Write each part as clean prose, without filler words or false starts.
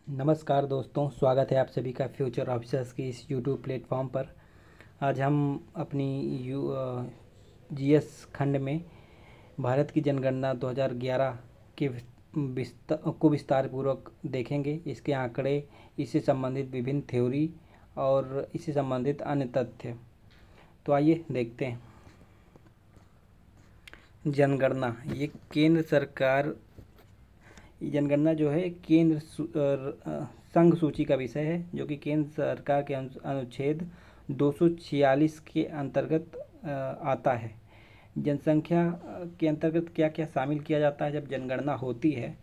नमस्कार दोस्तों, स्वागत है आप सभी का फ्यूचर ऑफिसर्स के इस यूट्यूब प्लेटफॉर्म पर। आज हम अपनी जीएस खंड में भारत की जनगणना 2011 के विस्तार पूर्वक देखेंगे। इसके आंकड़े, इससे संबंधित विभिन्न थ्योरी और इससे संबंधित अन्य तथ्य। तो आइए देखते हैं। जनगणना ये केंद्र सरकार, जनगणना जो है केंद्र संघ सूची का विषय है, जो कि केंद्र सरकार के अनुच्छेद 246 के अंतर्गत आता है। जनसंख्या के अंतर्गत क्या क्या शामिल किया जाता है जब जनगणना होती है,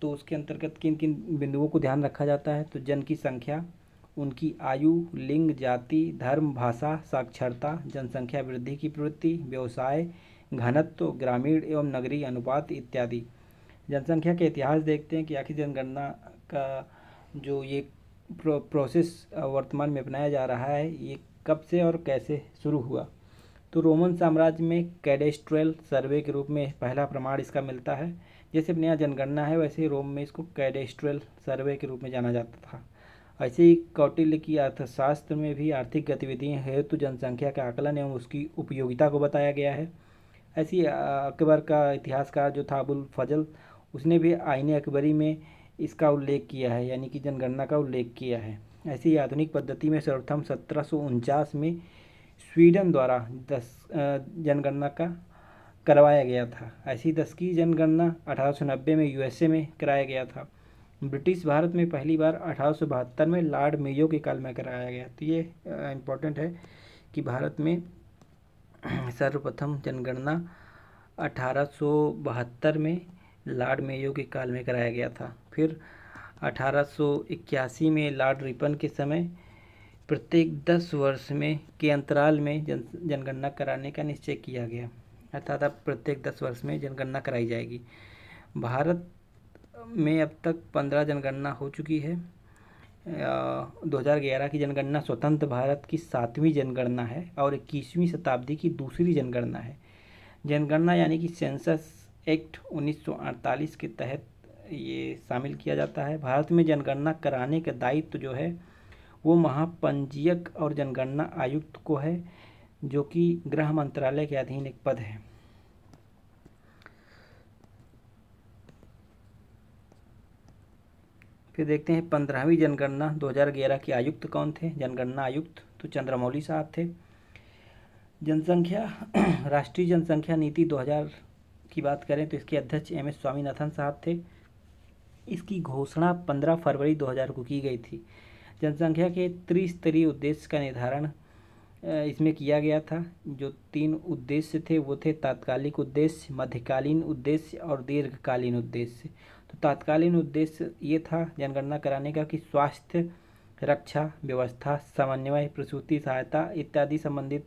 तो उसके अंतर्गत किन किन बिंदुओं को ध्यान रखा जाता है। तो जन की संख्या, उनकी आयु, लिंग, जाति, धर्म, भाषा, साक्षरता, जनसंख्या वृद्धि की प्रवृत्ति, व्यवसाय, घनत्व, ग्रामीण एवं नगरीय अनुपात इत्यादि। जनसंख्या के इतिहास देखते हैं कि आखिर जनगणना का जो ये प्रोसेस वर्तमान में अपनाया जा रहा है, ये कब से और कैसे शुरू हुआ। तो रोमन साम्राज्य में कैडेस्ट्रल सर्वे के रूप में पहला प्रमाण इसका मिलता है। जैसे अपने यहाँ जनगणना है, वैसे ही रोम में इसको कैडेस्ट्रल सर्वे के रूप में जाना जाता था। ऐसे ही कौटिल्य की अर्थशास्त्र में भी आर्थिक गतिविधियाँ हेतु जनसंख्या का आकलन एवं उसकी उपयोगिता को बताया गया है। ऐसी अकबर का इतिहासकार जो था अबुल फजल, उसने भी आईने अकबरी में इसका उल्लेख किया है, यानी कि जनगणना का उल्लेख किया है। ऐसी आधुनिक पद्धति में सर्वप्रथम 1749 में स्वीडन द्वारा जनगणना का करवाया गया था। ऐसी 10 की जनगणना 1890 में यूएसए में कराया गया था। ब्रिटिश भारत में पहली बार 1872 में लॉर्ड मेयो के काल में कराया गया। तो ये इम्पोर्टेंट है कि भारत में सर्वप्रथम जनगणना 1872 में लॉर्ड मेयो के काल में कराया गया था। फिर 1881 में लॉर्ड रिपन के समय प्रत्येक 10 वर्ष में के अंतराल में जनगणना कराने का निश्चय किया गया, अर्थात अब प्रत्येक 10 वर्ष में जनगणना कराई जाएगी। भारत में अब तक 15 जनगणना हो चुकी है। 2011 की जनगणना स्वतंत्र भारत की 7वीं जनगणना है और 21वीं शताब्दी की दूसरी जनगणना है। जनगणना यानी कि सेंसस एक्ट 1948 के तहत ये शामिल किया जाता है। भारत में जनगणना कराने का दायित्व जो है वो महापंजीयक और जनगणना आयुक्त को है, जो कि गृह मंत्रालय के अधीन एक पद है। फिर देखते हैं 15वीं जनगणना 2011 के आयुक्त कौन थे। जनगणना आयुक्त तो चंद्रमौली साहब थे। जनसंख्या राष्ट्रीय जनसंख्या नीति 2000 की बात करें तो इसके अध्यक्ष एम एस स्वामीनाथन साहब थे। इसकी घोषणा 15 फरवरी 2000 को की गई थी। जनसंख्या के त्रिस्तरीय उद्देश्य का निर्धारण इसमें किया गया था। जो 3 उद्देश्य थे वो थे तात्कालिक उद्देश्य, मध्यकालीन उद्देश्य और दीर्घकालीन उद्देश्य। तो तात्कालीन उद्देश्य ये था जनगणना कराने का कि स्वास्थ्य, रक्षा व्यवस्था, समन्वय, प्रसूति सहायता इत्यादि संबंधित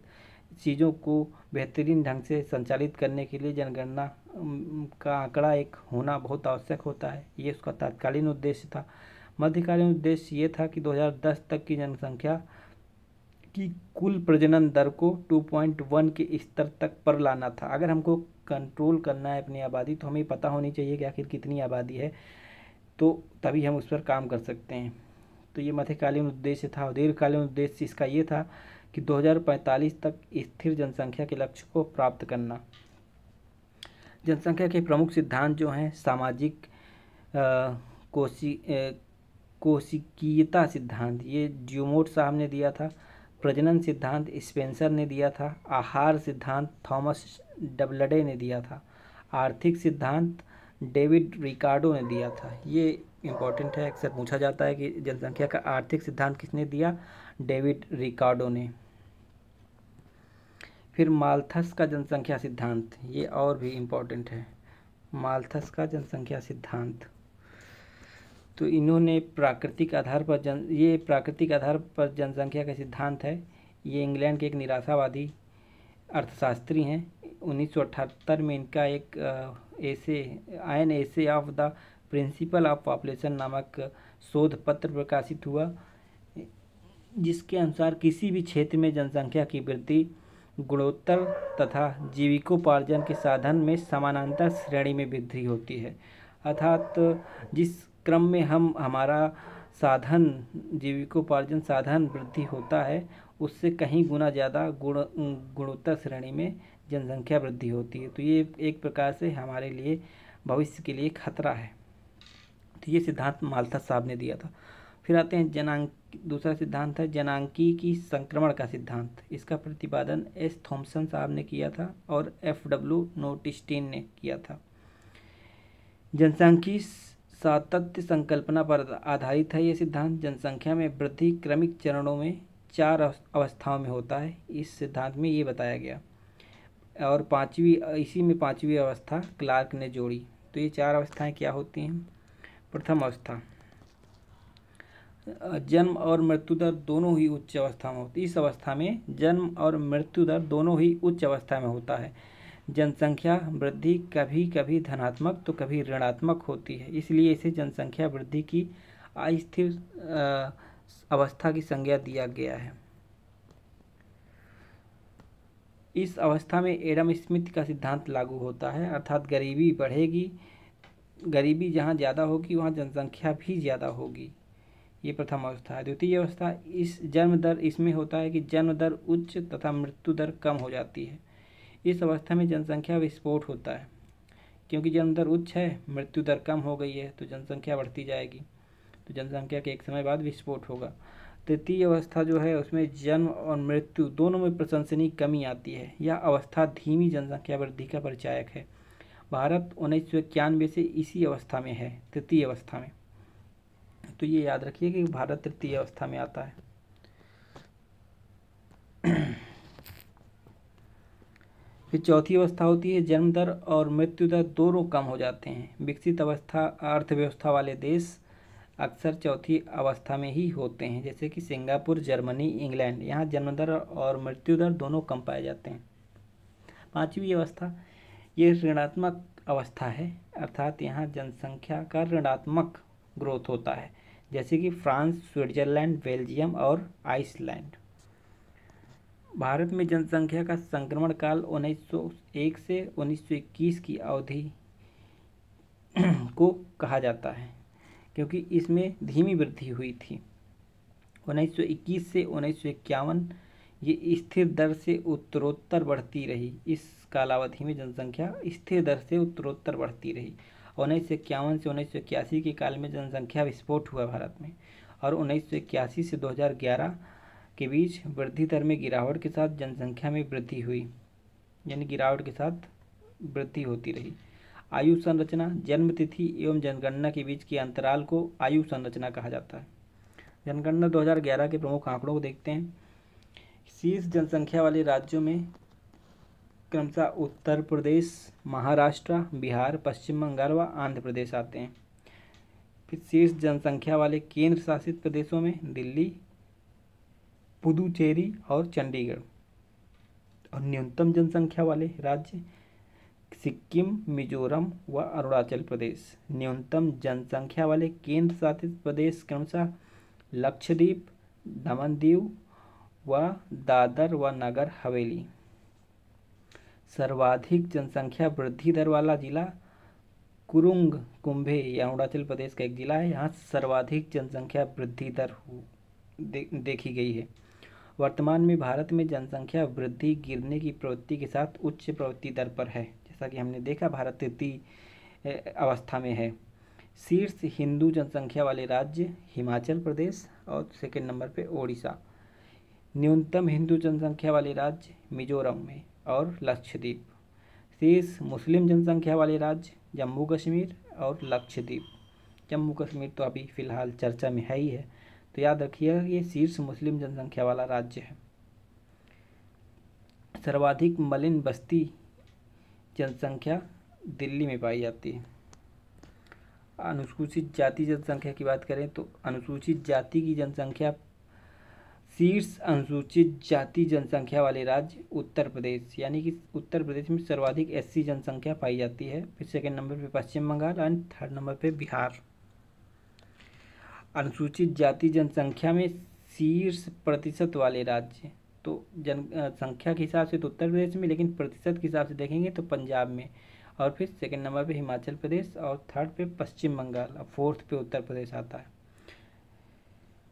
चीज़ों को बेहतरीन ढंग से संचालित करने के लिए जनगणना का आंकड़ा एक होना बहुत आवश्यक होता है। ये उसका तात्कालीन उद्देश्य था। मध्यकालीन उद्देश्य ये था कि 2010 तक की जनसंख्या की कुल प्रजनन दर को 2.1 के स्तर तक पर लाना था। अगर हमको कंट्रोल करना है अपनी आबादी, तो हमें पता होनी चाहिए कि आखिर कितनी आबादी है, तो तभी हम उस पर काम कर सकते हैं। तो ये मध्यकालीन उद्देश्य था। और दीर्घकालीन उद्देश्य इसका ये था कि 2045 तक स्थिर जनसंख्या के लक्ष्य को प्राप्त करना। जनसंख्या के प्रमुख सिद्धांत जो हैं, सामाजिक कोशिकीयता सिद्धांत, ये ड्यूमोट साहब ने दिया था। प्रजनन सिद्धांत स्पेंसर ने दिया था। आहार सिद्धांत थॉमस डबलडे ने दिया था। आर्थिक सिद्धांत डेविड रिकार्डो ने दिया था। ये इम्पोर्टेंट है, अक्सर पूछा जाता है कि जनसंख्या का आर्थिक सिद्धांत किसने दिया, डेविड रिकार्डो ने। फिर माल्थस का जनसंख्या सिद्धांत, ये और भी इम्पोर्टेंट है, माल्थस का जनसंख्या सिद्धांत। तो इन्होंने प्राकृतिक आधार पर जनसंख्या का सिद्धांत है। ये इंग्लैंड के एक निराशावादी अर्थशास्त्री हैं। 1978 में इनका एक an essay of the principle of population नामक शोध पत्र प्रकाशित हुआ, जिसके अनुसार किसी भी क्षेत्र में जनसंख्या की वृद्धि गुणोत्तर तथा जीविकोपार्जन के साधन में समानांतर श्रेणी में वृद्धि होती है। अर्थात जिस क्रम में हमारा साधन, जीविकोपार्जन साधन वृद्धि होता है, उससे कहीं गुना ज़्यादा गुणोत्तर श्रेणी में जनसंख्या वृद्धि होती है। तो ये एक प्रकार से हमारे लिए भविष्य के लिए खतरा है। तो ये सिद्धांत माल्था साहब ने दिया था। फिर आते हैं दूसरा सिद्धांत है जनांकीय संक्रमण का सिद्धांत। इसका प्रतिपादन एस थॉम्सन साहब ने किया था और FW नोटिस्टीन ने किया था। जनसांख्यिकी सातत्य संकल्पना पर आधारित है ये सिद्धांत। जनसंख्या में वृद्धि क्रमिक चरणों में 4 अवस्थाओं में होता है, इस सिद्धांत में ये बताया गया। और इसी में पांचवी अवस्था क्लार्क ने जोड़ी। तो ये 4 अवस्थाएं क्या होती हैं? प्रथम अवस्था, जन्म और मृत्यु दर दोनों ही उच्च अवस्था में होती है। इस अवस्था में जन्म और मृत्यु दर दोनों ही उच्च अवस्था में होता है। जनसंख्या वृद्धि कभी कभी धनात्मक तो कभी ऋणात्मक होती है, इसलिए इसे जनसंख्या वृद्धि की अस्थिर अवस्था की संज्ञा दिया गया है। इस अवस्था में एडम स्मिथ का सिद्धांत लागू होता है, अर्थात गरीबी बढ़ेगी, गरीबी जहाँ ज़्यादा होगी वहाँ जनसंख्या भी ज़्यादा होगी। ये प्रथम अवस्था है। द्वितीय अवस्था, इस जन्म दर इसमें होता है कि जन्म दर उच्च तथा मृत्यु दर कम हो जाती है। इस अवस्था में जनसंख्या विस्फोट होता है, क्योंकि जन्म दर उच्च है, मृत्यु दर कम हो गई है, तो जनसंख्या बढ़ती जाएगी, तो जनसंख्या के एक समय बाद विस्फोट होगा। तृतीय अवस्था जो है उसमें जन्म और मृत्यु दोनों में प्रशंसनीय कमी आती है। यह अवस्था धीमी जनसंख्या वृद्धि का परिचायक है। भारत 1991 से इसी अवस्था में है, तृतीय अवस्था में। तो ये याद रखिए कि भारत तृतीय अवस्था में आता है। फिर चौथी अवस्था होती है जन्म दर और मृत्यु दर दोनों कम हो जाते हैं। विकसित अर्थव्यवस्था वाले देश अक्सर चौथी अवस्था में ही होते हैं, जैसे कि सिंगापुर, जर्मनी, इंग्लैंड। यहाँ जन्म दर और मृत्यु दर दोनों कम पाए जाते हैं। पांचवी अवस्था ये ऋणात्मक अवस्था है, अर्थात यहाँ जनसंख्या का ऋणात्मक ग्रोथ होता है, जैसे कि फ्रांस, स्विट्जरलैंड, बेल्जियम और आइसलैंड। भारत में जनसंख्या का संक्रमण काल 1901 से 1921 की अवधि को कहा जाता है, क्योंकि इसमें धीमी वृद्धि हुई थी। 1921 से 1951 ये स्थिर दर से उत्तरोत्तर बढ़ती रही। इस कालावधि में जनसंख्या स्थिर दर से उत्तरोत्तर बढ़ती रही। 1951 से 1981 के काल में जनसंख्या विस्फोट हुआ भारत में, और 1981 से 2011 के बीच वृद्धि दर में गिरावट के साथ जनसंख्या में वृद्धि हुई, यानी गिरावट के साथ वृद्धि होती रही। आयु संरचना, जन्म तिथि एवं जनगणना के बीच के अंतराल को आयु संरचना कहा जाता है। जनगणना 2011 के प्रमुख आंकड़ों को देखते हैं। शीर्ष जनसंख्या वाले राज्यों में क्रमशः उत्तर प्रदेश, महाराष्ट्र, बिहार, पश्चिम बंगाल व आंध्र प्रदेश आते हैं। फिर शीर्ष जनसंख्या वाले केंद्र शासित प्रदेशों में दिल्ली, पुदुचेरी और चंडीगढ़। और न्यूनतम जनसंख्या वाले राज्य सिक्किम, मिजोरम व अरुणाचल प्रदेश। न्यूनतम जनसंख्या वाले केंद्र शासित प्रदेश क्रमशः लक्षद्वीप, दमन दीव व दादर व नगर हवेली। सर्वाधिक जनसंख्या वृद्धि दर वाला जिला कुरुंग कुंभे या अरुणाचल प्रदेश का एक जिला है। यहाँ सर्वाधिक जनसंख्या वृद्धि दर देखी गई है। वर्तमान में भारत में जनसंख्या वृद्धि गिरने की प्रवृत्ति के साथ उच्च प्रवृत्ति दर पर है, जैसा कि हमने देखा भारत तृतीय अवस्था में है। शीर्ष हिंदू जनसंख्या वाले राज्य हिमाचल प्रदेश और सेकंड नंबर पे ओडिशा। न्यूनतम हिंदू जनसंख्या वाले राज्य मिजोरम में और लक्षद्वीप। शीर्ष मुस्लिम जनसंख्या वाले राज्य जम्मू कश्मीर और लक्षद्वीप। जम्मू कश्मीर तो अभी फ़िलहाल चर्चा में है ही है, तो याद रखिएगा कि ये शीर्ष मुस्लिम जनसंख्या वाला राज्य है। सर्वाधिक मलिन बस्ती जनसंख्या दिल्ली में पाई जाती है। अनुसूचित जाति जनसंख्या की बात करें तो अनुसूचित जाति की जनसंख्या, शीर्ष अनुसूचित जाति जनसंख्या वाले राज्य उत्तर प्रदेश, यानी कि उत्तर प्रदेश में सर्वाधिक SC जनसंख्या पाई जाती है। फिर सेकंड नंबर पे पश्चिम बंगाल एंड थर्ड नंबर पे बिहार। अनुसूचित जाति जनसंख्या में शीर्ष प्रतिशत वाले राज्य, तो जनसंख्या के हिसाब से तो उत्तर प्रदेश में, लेकिन प्रतिशत के हिसाब से देखेंगे तो पंजाब में। और फिर सेकंड नंबर पे हिमाचल प्रदेश और थर्ड पे पश्चिम बंगाल और फोर्थ पे उत्तर प्रदेश आता है।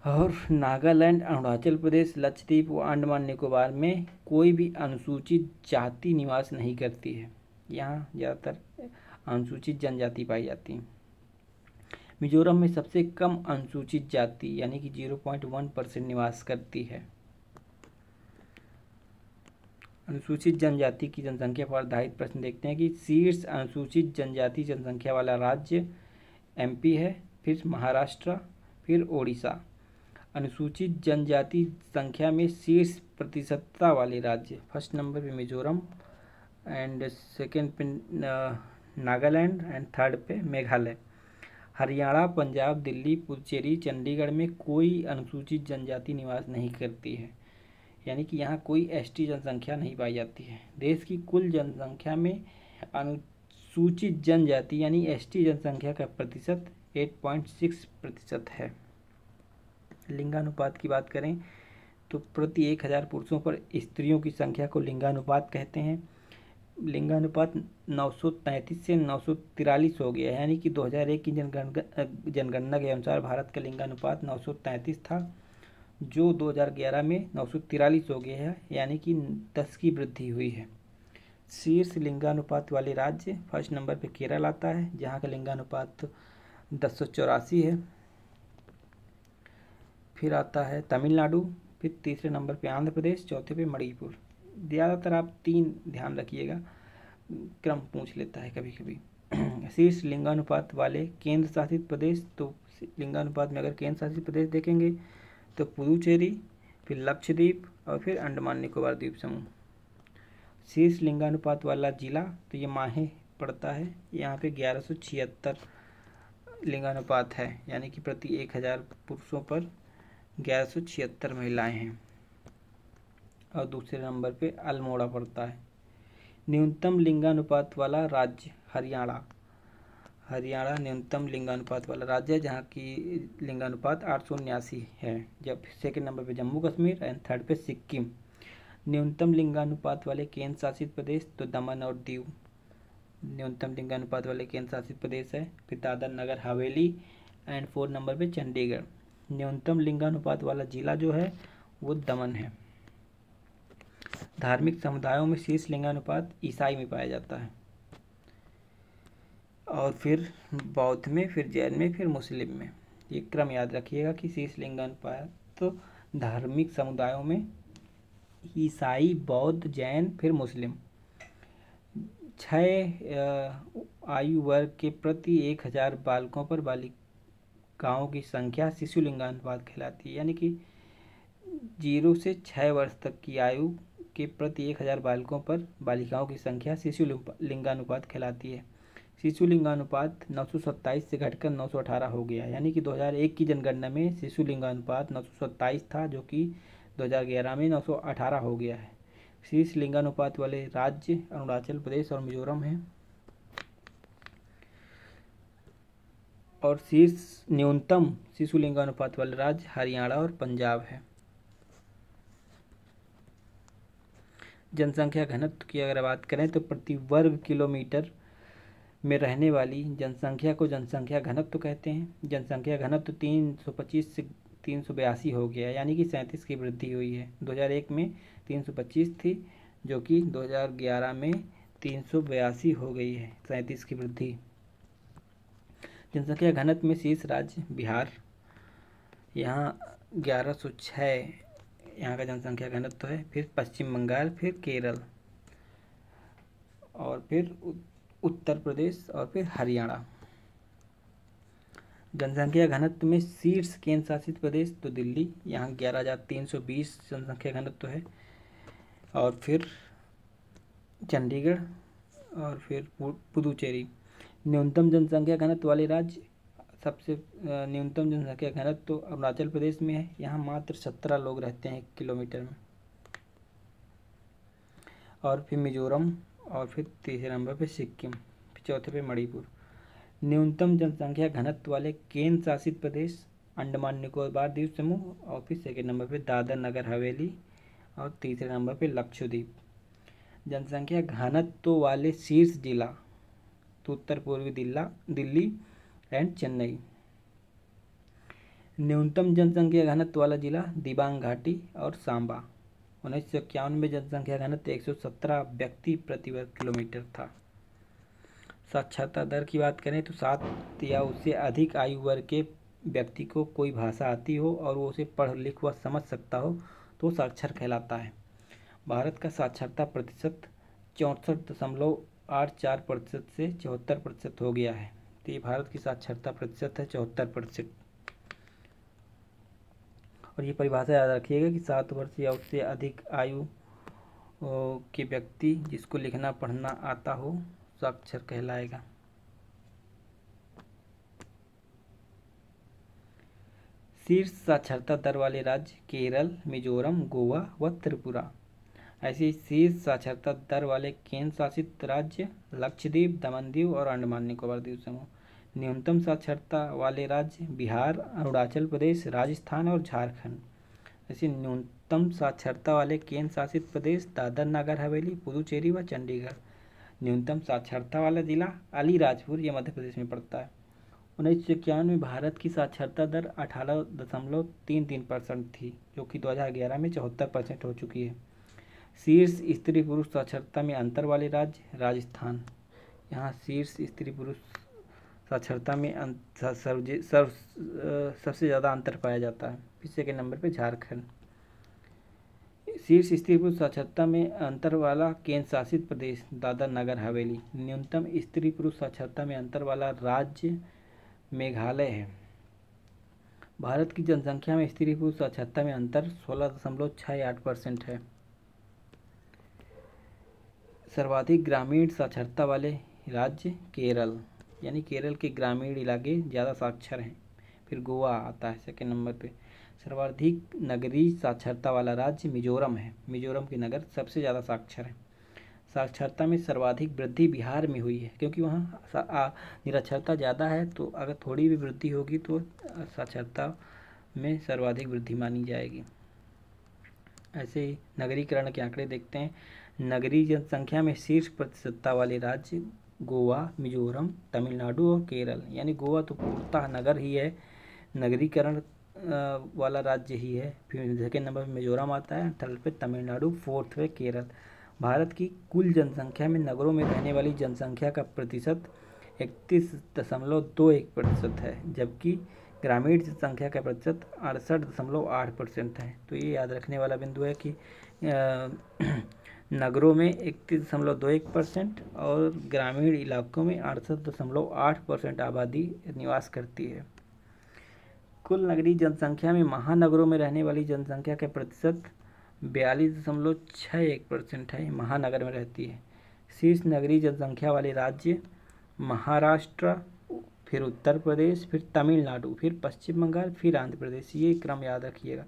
और नागालैंड, अरुणाचल प्रदेश, लक्षद्वीप व अंडमान निकोबार में कोई भी अनुसूचित जाति निवास नहीं करती है। यहाँ ज़्यादातर अनुसूचित जनजाति पाई जाती है। मिजोरम में सबसे कम अनुसूचित जाति यानी कि 0.1% निवास करती है। अनुसूचित जनजाति की जनसंख्या पर आधारित प्रश्न देखते हैं कि शीर्ष अनुसूचित जनजाति जनसंख्या वाला राज्य एमपी है, फिर महाराष्ट्र, फिर ओडिशा। अनुसूचित जनजाति संख्या में शीर्ष प्रतिशतता वाले राज्य, फर्स्ट नंबर पे मिजोरम एंड सेकंड पे नागालैंड एंड थर्ड पे मेघालय। हरियाणा, पंजाब, दिल्ली, पुडुचेरी, चंडीगढ़ में कोई अनुसूचित जनजाति निवास नहीं करती है, यानी कि यहाँ कोई एसटी जनसंख्या नहीं पाई जाती है। देश की कुल जनसंख्या में अनुसूचित जनजाति यानी एसटी जनसंख्या का प्रतिशत 8.6% है। लिंगानुपात की बात करें तो प्रति 1000 पुरुषों पर स्त्रियों की संख्या को लिंगानुपात कहते हैं। लिंगानुपात 933 से 943 हो गया है, यानी कि 2001 की जनगणना के अनुसार भारत का लिंगानुपात 933 था, जो 2011 में 943 हो गया है, यानी कि 10 की वृद्धि हुई है। शीर्ष लिंगानुपात वाले राज्य, फर्स्ट नंबर पे केरल आता है, जहाँ का लिंगानुपात 1084 है। फिर आता है तमिलनाडु, फिर तीसरे नंबर पे आंध्र प्रदेश, चौथे पे मणिपुर। ज़्यादातर आप 3 ध्यान रखिएगा, क्रम पूछ लेता है कभी कभी। शीर्ष लिंगानुपात वाले केंद्र शासित प्रदेश, तो लिंगानुपात में अगर केंद्र शासित प्रदेश देखेंगे तो पुडुचेरी, फिर लक्षद्वीप और फिर अंडमान निकोबार द्वीप समूह। शीर्ष लिंगानुपात वाला जिला तो ये माहे पड़ता है, यहाँ पे 1176 लिंगानुपात है, यानी कि प्रति 1000 पुरुषों पर 1176 महिलाएं हैं। और दूसरे नंबर पे अल्मोड़ा पड़ता है। न्यूनतम लिंगानुपात वाला राज्य हरियाणा। हरियाणा न्यूनतम लिंगानुपात वाला राज्य है, जहाँ की लिंगानुपात 879 है। जब सेकंड नंबर पे जम्मू कश्मीर एंड थर्ड पे सिक्किम। न्यूनतम लिंगानुपात वाले केंद्र शासित प्रदेश तो दमन और दीव न्यूनतम लिंगानुपात वाले केंद्र शासित प्रदेश है। फिर दादर नगर हवेली एंड 4 नंबर पे चंडीगढ़। न्यूनतम लिंगानुपात वाला जिला जो है वो दमन है। धार्मिक समुदायों में शीर्ष लिंगानुपात ईसाई में पाया जाता है, और फिर बौद्ध में, फिर जैन में, फिर मुस्लिम में। ये क्रम याद रखिएगा कि शीर्ष लिंगानुपात तो धार्मिक समुदायों में ईसाई, बौद्ध, जैन, फिर मुस्लिम। 6 आयु वर्ग के प्रति 1000 बालकों पर बालिकाओं की संख्या शिशु लिंगानुपात कहलाती है, यानी कि 0 से 6 वर्ष तक की आयु के प्रति 1000 बालकों पर बालिकाओं की संख्या शिशु लिंगानुपात कहलाती है। शिशु लिंगानुपात 927 से घटकर 918 हो गया, यानी कि 2001 की जनगणना में शिशु लिंगानुपात 927 था, जो कि 2011 में 918 हो गया है। शीर्ष लिंगानुपात वाले राज्य अरुणाचल प्रदेश और मिजोरम हैं, और शीर्ष न्यूनतम शिशु लिंगानुपात वाले राज्य हरियाणा और पंजाब है। जनसंख्या घनत्व की अगर बात करें तो प्रति वर्ग किलोमीटर में रहने वाली जनसंख्या को जनसंख्या घनत्व कहते हैं। जनसंख्या घनत्व 325 से 382 हो गया, यानी कि 37 की वृद्धि हुई है। 2001 में 325 थी, जो कि 2011 में 382 हो गई है, 37 की वृद्धि। जनसंख्या घनत्व में शीर्ष राज्य बिहार, यहाँ 1106 यहाँ का जनसंख्या घनत्व है। फिर पश्चिम बंगाल, फिर केरल, और फिर उत्तर प्रदेश, और फिर हरियाणा। जनसंख्या घनत्व में शीर्ष केंद्र शासित प्रदेश तो दिल्ली, यहाँ 11,320 जनसंख्या घनत्व है। और फिर चंडीगढ़, और फिर पुडुचेरी। न्यूनतम जनसंख्या घनत्व वाले राज्य, सबसे न्यूनतम जनसंख्या घनत्व तो अरुणाचल प्रदेश में है, यहाँ मात्र 17 लोग रहते हैं 1 किलोमीटर में। और फिर मिजोरम, और फिर तीसरे नंबर पे सिक्किम, फिर चौथे पे मणिपुर। न्यूनतम जनसंख्या घनत्व वाले केंद्र शासित प्रदेश अंडमान निकोबार द्वीप समूह, और फिर सेकेंड नंबर पे दादर नगर हवेली, और तीसरे नंबर पे लक्षद्वीप। जनसंख्या घनत्व वाले शीर्ष जिला तो उत्तर पूर्वी दिल्ली एंड चेन्नई। न्यूनतम जनसंख्या घनत्व वाला जिला दिबांग घाटी और सांबा। 1951 में जनसंख्या घनत्व 117 व्यक्ति प्रति वर्ग किलोमीटर था। साक्षरता दर की बात करें तो 7 या उससे अधिक आयु वर्ग के व्यक्ति को कोई भाषा आती हो और वो उसे पढ़ लिख व समझ सकता हो तो साक्षर कहलाता है। भारत का साक्षरता प्रतिशत 64.84% से 74% हो गया है। तो ये भारत की साक्षरता प्रतिशत है 74%। और ये परिभाषा याद रखिएगा कि 7 वर्ष या उससे अधिक आयु के व्यक्ति जिसको लिखना पढ़ना आता हो साक्षर कहलाएगा। शीर्ष साक्षरता दर वाले राज्य केरल, मिजोरम, गोवा व त्रिपुरा। ऐसे शीर्ष साक्षरता दर वाले केंद्र शासित राज्य लक्षद्वीप, दमन दीव और अंडमान निकोबार द्वीप समूह। न्यूनतम साक्षरता वाले राज्य बिहार, अरुणाचल प्रदेश, राजस्थान और झारखंड। ऐसे न्यूनतम साक्षरता वाले केंद्र शासित प्रदेश दादर नगर हवेली, पुदुचेरी व चंडीगढ़। न्यूनतम साक्षरता वाला जिला अलीराजपुर, यह मध्य प्रदेश में पड़ता है। 1951 में भारत की साक्षरता दर 18.33% थी, जो कि 2011 में 74% हो चुकी है। शीर्ष स्त्री पुरुष साक्षरता में अंतर वाले राज्य राजस्थान। यहाँ शीर्ष स्त्री पुरुष साक्षरता में सबसे ज़्यादा अंतर पाया जाता है। फिर सेकेंड नंबर पे झारखंड। शीर्ष स्त्री पुरुष साक्षरता में अंतर वाला केंद्र शासित प्रदेश दादर नगर हवेली। न्यूनतम स्त्री पुरुष साक्षरता में अंतर वाला राज्य मेघालय है। भारत की जनसंख्या में स्त्री पुरुष साक्षरता में अंतर 16.68% है। सर्वाधिक ग्रामीण साक्षरता वाले राज्य केरल, यानी केरल के ग्रामीण इलाके ज़्यादा साक्षर हैं। फिर गोवा आता है सेकेंड नंबर पे। सर्वाधिक नगरीय साक्षरता वाला राज्य मिजोरम है। मिजोरम के नगर सबसे ज़्यादा साक्षर हैं। साक्षरता में सर्वाधिक वृद्धि बिहार में हुई है, क्योंकि वहाँ निरक्षरता ज़्यादा है, तो अगर थोड़ी भी वृद्धि होगी तो साक्षरता में सर्वाधिक वृद्धि मानी जाएगी। ऐसे ही नगरीकरण के आंकड़े देखते हैं। नगरीय जनसंख्या में शीर्ष प्रतिशतता वाले राज्य गोवा, मिजोरम, तमिलनाडु और केरल। यानी गोवा तो पूर्णतः नगर ही है, नगरीकरण वाला राज्य ही है। फिर सेकेंड नंबर पर मिजोरम आता है, थर्ड पे तमिलनाडु, फोर्थ पे केरल। भारत की कुल जनसंख्या में नगरों में रहने वाली जनसंख्या का प्रतिशत 31.21% है, जबकि ग्रामीण जनसंख्या का प्रतिशत 68.8% है। तो ये याद रखने वाला बिंदु है कि नगरों में 31.21% और ग्रामीण इलाकों में 68.8% आबादी निवास करती है। कुल नगरीय जनसंख्या में महानगरों में रहने वाली जनसंख्या का प्रतिशत 42.61% है, महानगर में रहती है। शीर्ष नगरीय जनसंख्या वाले राज्य महाराष्ट्र, फिर उत्तर प्रदेश, फिर तमिलनाडु, फिर पश्चिम बंगाल, फिर आंध्र प्रदेश। ये क्रम याद रखिएगा।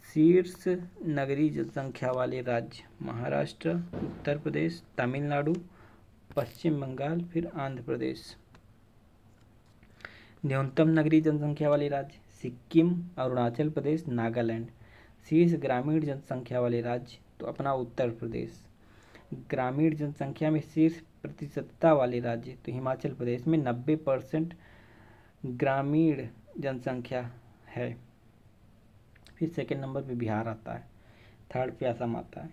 शीर्ष नगरीय जनसंख्या वाले राज्य महाराष्ट्र, उत्तर प्रदेश, तमिलनाडु, पश्चिम बंगाल, फिर आंध्र प्रदेश। न्यूनतम नगरीय जनसंख्या वाले राज्य सिक्किम, अरुणाचल प्रदेश, नागालैंड। शीर्ष ग्रामीण जनसंख्या वाले राज्य तो अपना उत्तर प्रदेश। ग्रामीण जनसंख्या में शीर्ष प्रतिशतता वाले राज्य तो हिमाचल प्रदेश में 90% ग्रामीण जनसंख्या है। फिर सेकेंड नंबर पे बिहार आता है, थर्ड पे असम आता है।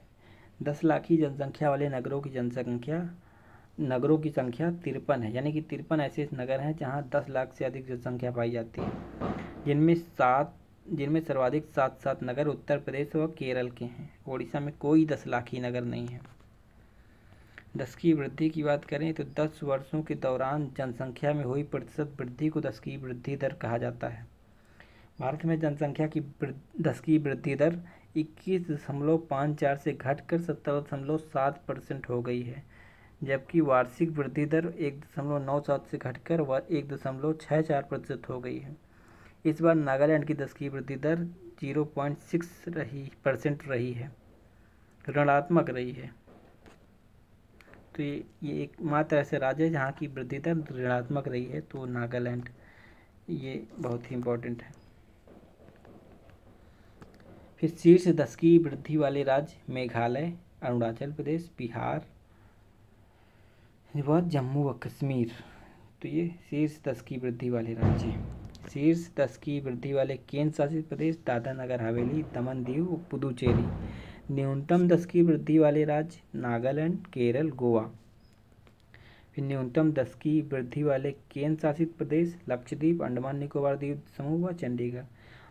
10 लाख की जनसंख्या वाले नगरों की संख्या 53 है, यानी कि 53 ऐसे नगर हैं जहां 10 लाख से अधिक जनसंख्या पाई जाती है, जिनमें सर्वाधिक 7 नगर उत्तर प्रदेश व केरल के हैं। ओडिशा में कोई 10 लाखी नगर नहीं है। 10 की वृद्धि की बात करें तो 10 वर्षों के दौरान जनसंख्या में हुई प्रतिशत वृद्धि को 10 की वृद्धि दर कहा जाता है। भारत में जनसंख्या की 10 की वृद्धि दर 21.54 से घटकर 17.7% हो गई है, जबकि वार्षिक वृद्धि दर 1.97 से घटकर 1.64% हो गई है। इस बार नागालैंड की 10 की वृद्धि दर 0.6% रही है, ऋणात्मक रही है। तो ये एकमात्र ऐसे राज्य है जहाँ की वृद्धि दर ऋणात्मक रही है, तो नागालैंड, ये बहुत ही इम्पोर्टेंट है। फिर शीर्ष 10 की वृद्धि वाले राज्य मेघालय, अरुणाचल प्रदेश, बिहार, वह जम्मू व कश्मीर, तो ये शीर्ष 10 की वृद्धि वाले राज्य हैं। शीर्ष 10 की वृद्धि वाले केंद्र शासित प्रदेश दादरा नगर हवेली, दमन दीव, पुदुचेरी। न्यूनतम 10 की वृद्धि वाले राज्य नागालैंड, केरल, गोवा। फिर न्यूनतम 10 की वृद्धि वाले केंद्र शासित प्रदेश लक्षद्वीप, अंडमान निकोबार द्वीप समूह व चंडीगढ़।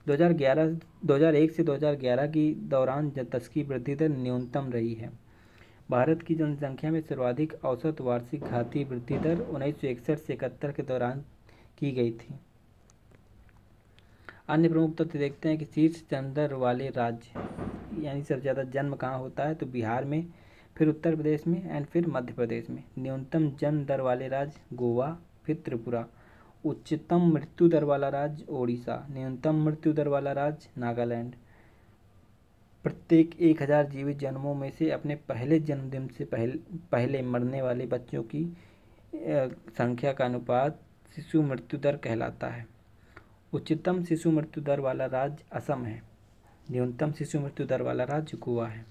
2001 से 2011 की दौरान 10 की वृद्धि दर न्यूनतम रही है। भारत की जनसंख्या में सर्वाधिक औसत वार्षिक घातीय वृद्धि दर 1961 से 71 के दौरान की गई थी। अन्य प्रमुख तथ्य देखते हैं कि शीर्ष जन्म दर वाले राज्य, यानी सबसे ज़्यादा जन्म कहाँ होता है, तो बिहार में, फिर उत्तर प्रदेश में एंड फिर मध्य प्रदेश में। न्यूनतम जन्म दर वाले राज्य गोवा, फिर त्रिपुरा। उच्चतम मृत्यु दर वाला राज्य ओडिशा। न्यूनतम मृत्यु दर वाला राज्य नागालैंड। प्रत्येक 1000 जीवित जन्मों में से अपने पहले जन्मदिन से पहले मरने वाले बच्चों की संख्या का अनुपात शिशु मृत्यु दर कहलाता है। उच्चतम शिशु मृत्यु दर वाला राज्य असम है। न्यूनतम शिशु मृत्यु दर वाला राज्य गोवा है।